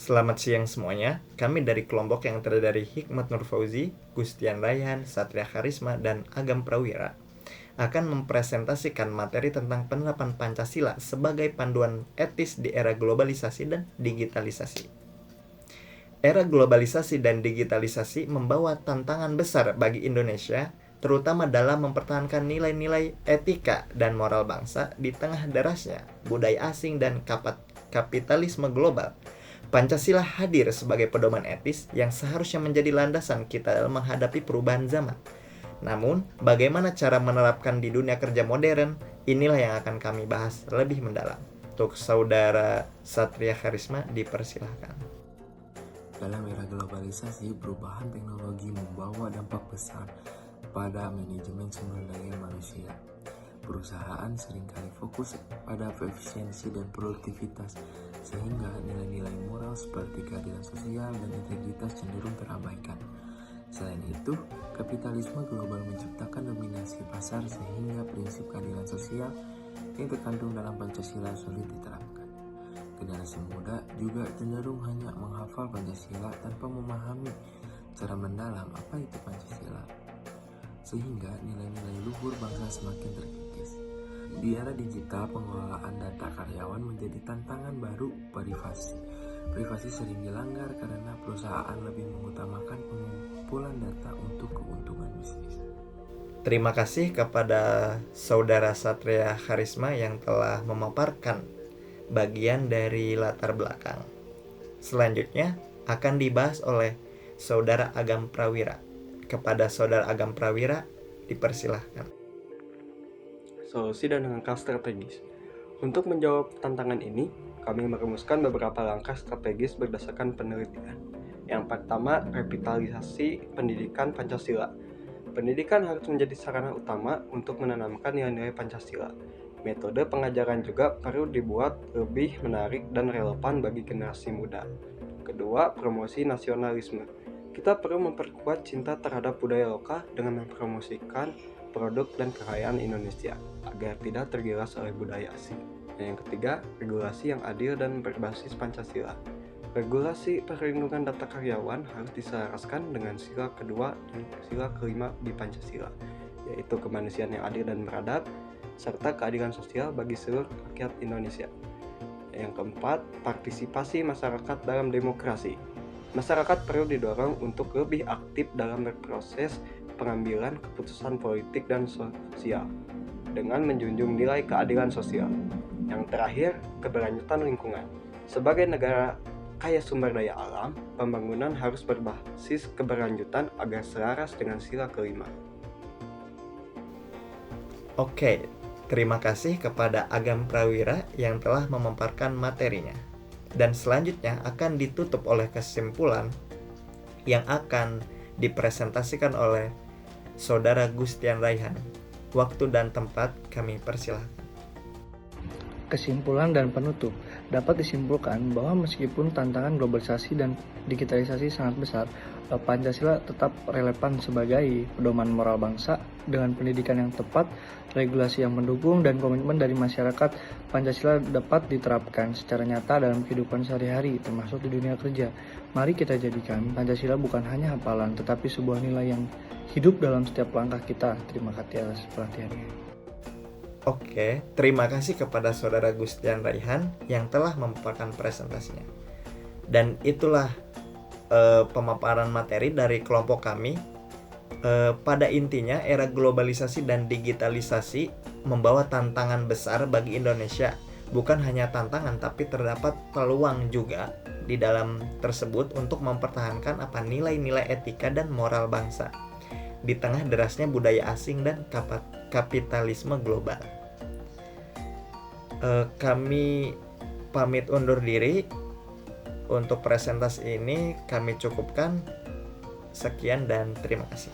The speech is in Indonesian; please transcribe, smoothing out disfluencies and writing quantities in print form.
Selamat siang semuanya. Kami dari kelompok yang terdiri dari Hikmat Nur Fauzi, Gustian Raihan, Satria Karisma, dan Agam Prawira akan mempresentasikan materi tentang penerapan Pancasila sebagai panduan etis di era globalisasi dan digitalisasi. Era globalisasi dan digitalisasi membawa tantangan besar bagi Indonesia, terutama dalam mempertahankan nilai-nilai etika dan moral bangsa di tengah derasnya budaya asing dan kapitalisme global. Pancasila hadir sebagai pedoman etis yang seharusnya menjadi landasan kita dalam menghadapi perubahan zaman. Namun, bagaimana cara menerapkan di dunia kerja modern? Inilah yang akan kami bahas lebih mendalam. Untuk Saudara Satria Karisma, dipersilahkan. Dalam era globalisasi, perubahan teknologi membawa dampak besar pada manajemen sumber daya manusia. Perusahaan seringkali fokus pada efisiensi dan produktivitas, sehingga nilai-nilai moral seperti keadilan sosial dan integritas cenderung terabaikan. Selain itu, kapitalisme global menciptakan dominasi pasar sehingga prinsip keadilan sosial yang terkandung dalam Pancasila sulit diterapkan. Generasi muda juga cenderung hanya menghafal Pancasila tanpa memahami secara mendalam apa itu Pancasila, sehingga nilai-nilai luhur bangsa semakin terkikis. Di era digital, pengelolaan data karyawan menjadi tantangan baru. Privasi sering dilanggar karena perusahaan lebih mengutamakan pengumpulan data untuk keuntungan bisnis. Terima kasih kepada Saudara Satria Karisma yang telah memaparkan bagian dari latar belakang. Selanjutnya akan dibahas oleh Saudara Agam Prawira. Kepada Saudara Agam Prawira, dipersilahkan. Solusi dan langkah strategis. Untuk menjawab tantangan ini, kami merumuskan beberapa langkah strategis berdasarkan penelitian. Yang pertama, revitalisasi pendidikan Pancasila. Pendidikan harus menjadi sarana utama untuk menanamkan nilai-nilai Pancasila. Metode pengajaran juga perlu dibuat lebih menarik dan relevan bagi generasi muda. Kedua, promosi nasionalisme. Kita perlu memperkuat cinta terhadap budaya lokal dengan mempromosikan produk dan kekayaan Indonesia agar tidak tergilas oleh budaya asing. Dan yang ketiga, regulasi yang adil dan berbasis Pancasila. Regulasi perlindungan data karyawan harus diselaraskan dengan sila kedua dan sila kelima di Pancasila, yaitu kemanusiaan yang adil dan beradab, serta keadilan sosial bagi seluruh rakyat Indonesia. Yang keempat, partisipasi masyarakat dalam demokrasi. Masyarakat perlu didorong untuk lebih aktif dalam berproses pengambilan keputusan politik dan sosial dengan menjunjung nilai keadilan sosial. Yang terakhir, keberlanjutan lingkungan. Sebagai negara kaya sumber daya alam, pembangunan harus berbasis keberlanjutan agar selaras dengan sila kelima. Oke, terima kasih kepada Agam Prawira yang telah memaparkan materinya. Dan selanjutnya akan ditutup oleh kesimpulan yang akan dipresentasikan oleh Saudara Gustian Raihan. Waktu dan tempat kami persilahkan. Kesimpulan dan penutup. Dapat disimpulkan bahwa meskipun tantangan globalisasi dan digitalisasi sangat besar, Pancasila tetap relevan sebagai pedoman moral bangsa. Dengan pendidikan yang tepat, regulasi yang mendukung, dan komitmen dari masyarakat, Pancasila dapat diterapkan secara nyata dalam kehidupan sehari-hari, termasuk di dunia kerja. Mari kita jadikan Pancasila bukan hanya hafalan, tetapi sebuah nilai yang hidup dalam setiap langkah kita. Terima kasih atas perhatiannya. Oke, terima kasih kepada Saudara Gustian Raihan yang telah memaparkan presentasinya. Dan itulah pemaparan materi dari kelompok kami. Pada intinya, era globalisasi dan digitalisasi membawa tantangan besar bagi Indonesia. Bukan hanya tantangan, tapi terdapat peluang juga di dalam tersebut untuk mempertahankan nilai-nilai etika dan moral bangsa di tengah derasnya budaya asing dan kapitalisme global. Kami pamit undur diri. Untuk presentasi ini kami cukupkan. Sekian dan terima kasih.